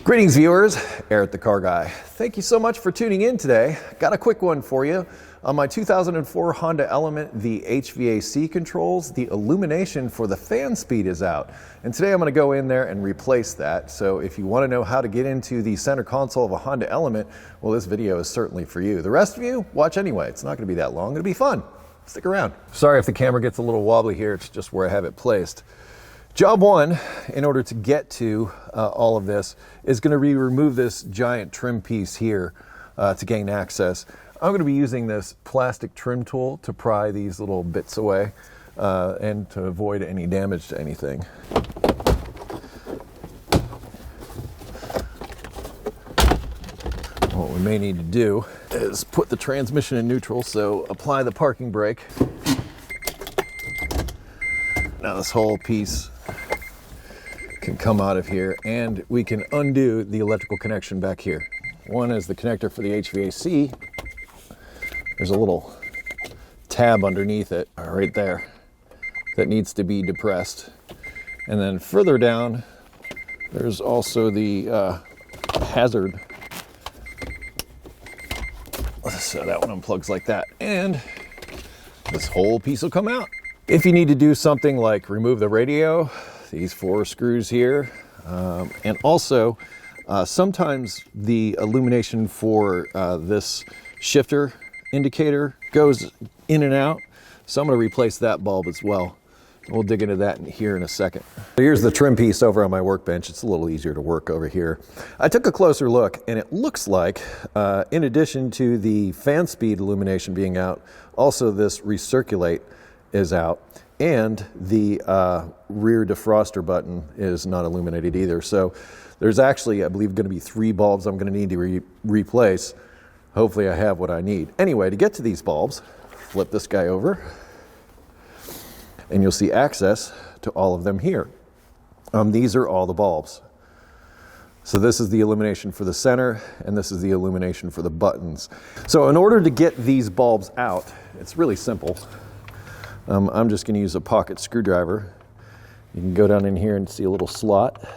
Greetings viewers, Eric the Car Guy. Thank you so much for tuning in today. Got a quick one for you. On my 2004 Honda Element, the HVAC controls, the illumination for the fan speed is out. And today I'm going to go in there and replace that. So if you want to know how to get into the center console of a Honda Element, well, this video is certainly for you. The rest of you, watch anyway. It's not going to be that long. It'll be fun. Stick around. Sorry if the camera gets a little wobbly here. It's just where I have it placed. Job one, in order to get to all of this, is going to be remove this giant trim piece here to gain access. I'm going to be using this plastic trim tool to pry these little bits away and to avoid any damage to anything. What we may need to do is put the transmission in neutral, so apply the parking brake. Now this whole piece can come out of here, and we can undo the electrical connection back here. One is the connector for the HVAC. There's a little tab underneath it right there that needs to be depressed. And then further down, there's also the hazard. So that one unplugs like that, and this whole piece will come out. If you need to do something like remove the radio, these 4 screws here, and also sometimes the illumination for this shifter indicator goes in and out, so I'm going to replace that bulb as well. We'll dig into that here in a second. So here's the trim piece over on my workbench. It's a little easier to work over here. I took a closer look, and it looks like in addition to the fan speed illumination being out, also this recirculate is out, and the rear defroster button is not illuminated either. So there's actually, I believe, going to be 3 bulbs I'm going to need to replace. Hopefully I have what I need. Anyway, to get to these bulbs, flip this guy over, and you'll see access to all of them here. These are all the bulbs. So this is the illumination for the center, and this is the illumination for the buttons. So in order to get these bulbs out, it's really simple. I'm just going to use a pocket screwdriver. You can go down in here and see a little slot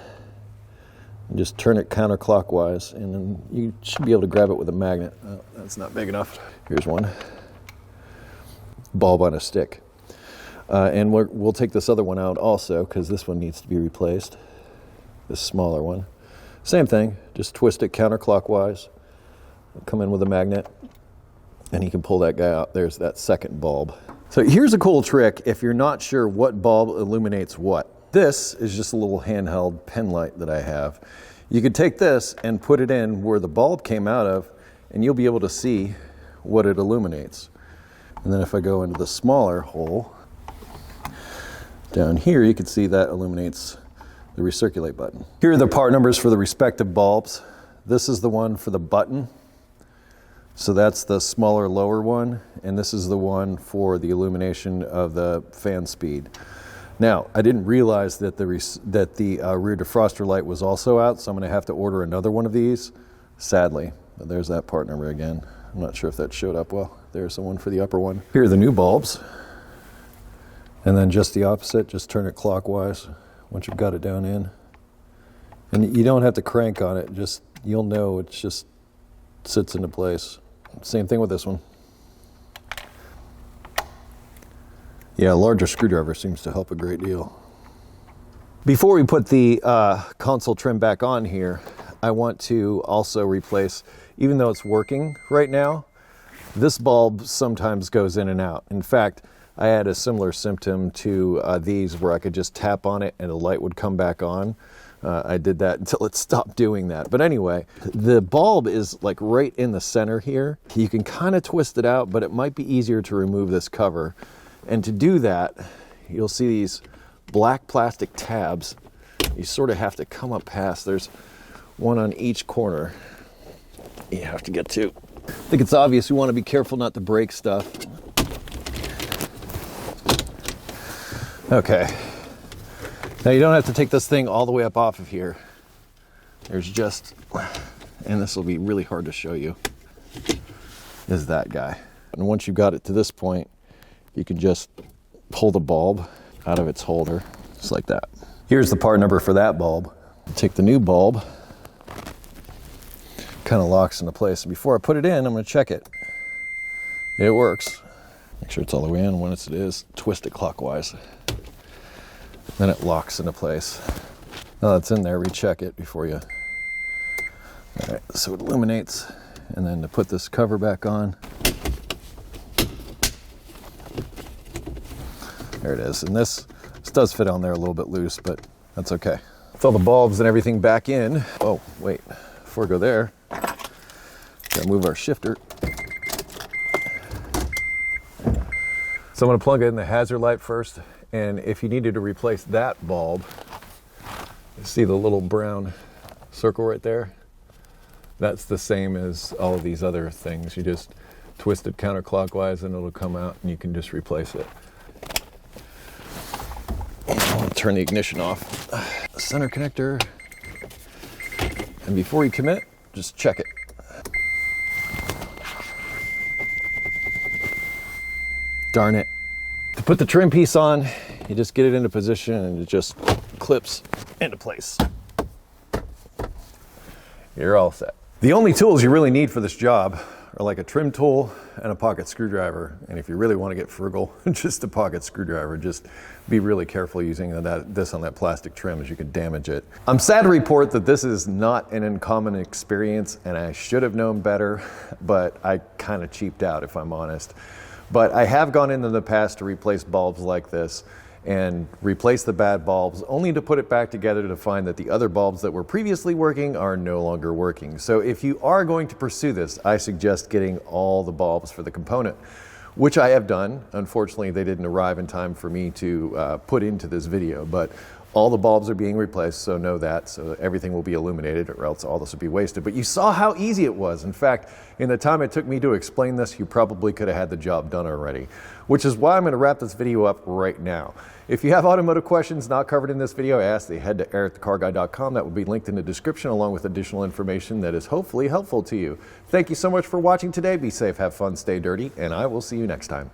and just turn it counterclockwise, and then you should be able to grab it with a magnet. Oh, that's not big enough. Here's one. Bulb on a stick. And we'll take this other one out also, because this one needs to be replaced. This smaller one. Same thing, just twist it counterclockwise. Come in with a magnet, and you can pull that guy out. There's that second bulb. So here's a cool trick if you're not sure what bulb illuminates what. This is just a little handheld pen light that I have. You could take this and put it in where the bulb came out of, and you'll be able to see what it illuminates. And then if I go into the smaller hole, down here you can see that illuminates the recirculate button. Here are the part numbers for the respective bulbs. This is the one for the button. So that's the smaller, lower one, and this is the one for the illumination of the fan speed. Now, I didn't realize that the rear defroster light was also out, so I'm going to have to order another one of these, sadly. But there's that part number again. I'm not sure if that showed up well. There's the one for the upper one. Here are the new bulbs. And then just the opposite, just turn it clockwise once you've got it down in. And you don't have to crank on it, just you'll know it just sits into place. Same thing with this one. Yeah, a larger screwdriver seems to help a great deal. Before we put the console trim back on here, I want to also replace, even though it's working right now, this bulb sometimes goes in and out. In fact, I had a similar symptom to these where I could just tap on it and the light would come back on. I did that until it stopped doing that. But anyway, the bulb is like right in the center here. You can kind of twist it out, but it might be easier to remove this cover. And to do that, you'll see these black plastic tabs. You sort of have to come up past. There's one on each corner you have to get to. I think it's obvious we want to be careful not to break stuff. Okay. Now you don't have to take this thing all the way up off of here. There's just, and this will be really hard to show you, is that guy. And once you've got it to this point, you can just pull the bulb out of its holder, just like that. Here's the part number for that bulb. Take the new bulb, kind of locks into place. And before I put it in, I'm going to check it. It works. Make sure it's all the way in. Once it is, twist it clockwise. Then it locks into place. Now that's in there, recheck it before you. All right, so it illuminates. And then to put this cover back on. There it is. And this does fit on there a little bit loose, but that's okay. With all the bulbs and everything back in. Oh, wait, before I go there, gotta move our shifter. So I'm gonna plug in the hazard light first. And if you needed to replace that bulb, you see the little brown circle right there? That's the same as all of these other things. You just twist it counterclockwise and it'll come out and you can just replace it. I'll turn the ignition off. Center connector. And before you commit, just check it. Darn it. To put the trim piece on, you just get it into position and it just clips into place. You're all set. The only tools you really need for this job are like a trim tool and a pocket screwdriver. And if you really want to get frugal, just a pocket screwdriver. Just be really careful using this on that plastic trim, as you could damage it. I'm sad to report that this is not an uncommon experience and I should have known better, but I kind of cheaped out, if I'm honest. But I have gone in the past to replace bulbs like this and replace the bad bulbs, only to put it back together to find that the other bulbs that were previously working are no longer working. So if you are going to pursue this, I suggest getting all the bulbs for the component, which I have done. Unfortunately, they didn't arrive in time for me to put into this video, but all the bulbs are being replaced, so know that. So everything will be illuminated, or else all this would be wasted. But you saw how easy it was. In fact, in the time it took me to explain this, you probably could have had the job done already, which is why I'm going to wrap this video up right now. If you have automotive questions not covered in this video, I ask that you head to EricTheCarGuy.com. That will be linked in the description, along with additional information that is hopefully helpful to you. Thank you so much for watching today. Be safe, have fun, stay dirty, and I will see you next time.